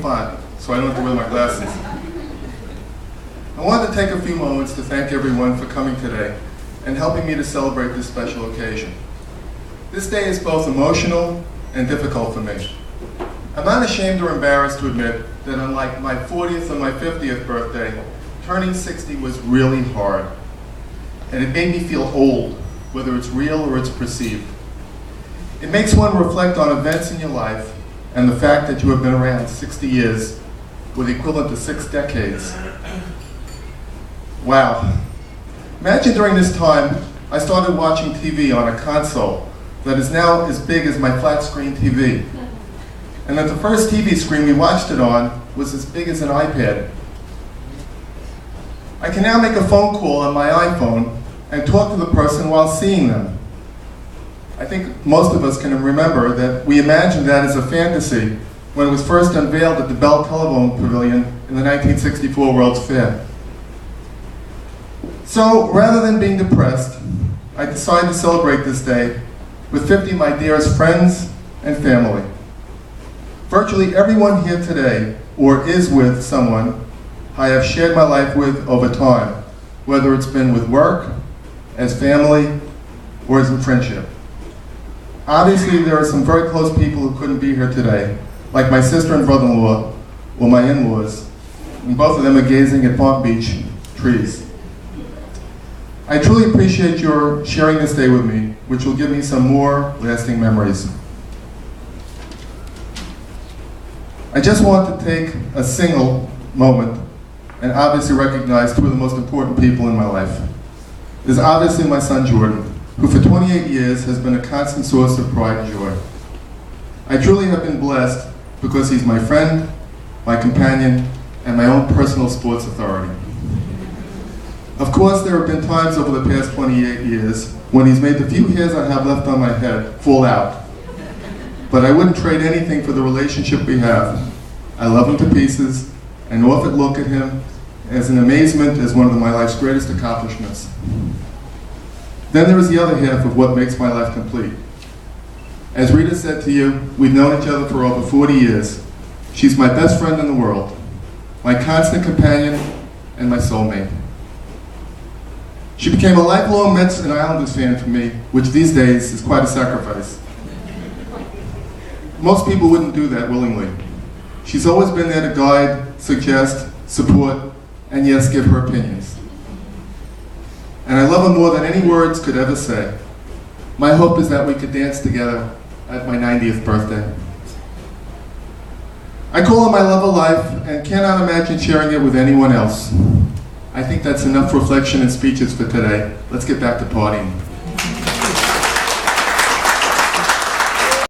font, so I don't have to wear my glasses. I wanted to take a few moments to thank everyone for coming today and helping me to celebrate this special occasion. This day is both emotional and difficult for me. I'm not ashamed or embarrassed to admit that unlike my 40th or my 50th birthday, turning 60 was really hard. And it made me feel old, whether it's real or it's perceived. It makes one reflect on events in your life and the fact that you have been around 60 years, with the equivalent to 6 decades. Wow. Imagine during this time, I started watching TV on a console that is now as big as my flat screen TV. And that the first TV screen we watched it on was as big as an iPad. I can now make a phone call on my iPhone and talk to the person while seeing them. I think most of us can remember that we imagined that as a fantasy when it was first unveiled at the Bell Telephone Pavilion in the 1964 World's Fair. So, rather than being depressed, I decided to celebrate this day with 50 of my dearest friends and family. Virtually everyone here today, or is with someone I have shared my life with over time, whether it's been with work, as family, or as a friendship. Obviously, there are some very close people who couldn't be here today, like my sister and brother-in-law, or my in-laws, and both of them are gazing at Palm Beach trees. I truly appreciate your sharing this day with me, which will give me some more lasting memories. I just want to take a single moment and obviously recognize two of the most important people in my life. There's obviously my son Jordan, who for 28 years has been a constant source of pride and joy. I truly have been blessed because he's my friend, my companion, and my own personal sports authority. Of course, there have been times over the past 28 years when he's made the few hairs I have left on my head fall out. But I wouldn't trade anything for the relationship we have. I love him to pieces and often look at him as an amazement as one of my life's greatest accomplishments. Then there is the other half of what makes my life complete. As Rita said to you, we've known each other for over 40 years. She's my best friend in the world, my constant companion, and my soulmate. She became a lifelong Mets and Islanders fan for me, which these days is quite a sacrifice. Most people wouldn't do that willingly. She's always been there to guide, suggest, support, and yes, give her opinions. And I love her more than any words could ever say. My hope is that we could dance together at my 90th birthday. I call her my love of life and cannot imagine sharing it with anyone else. I think that's enough reflection and speeches for today. Let's get back to partying.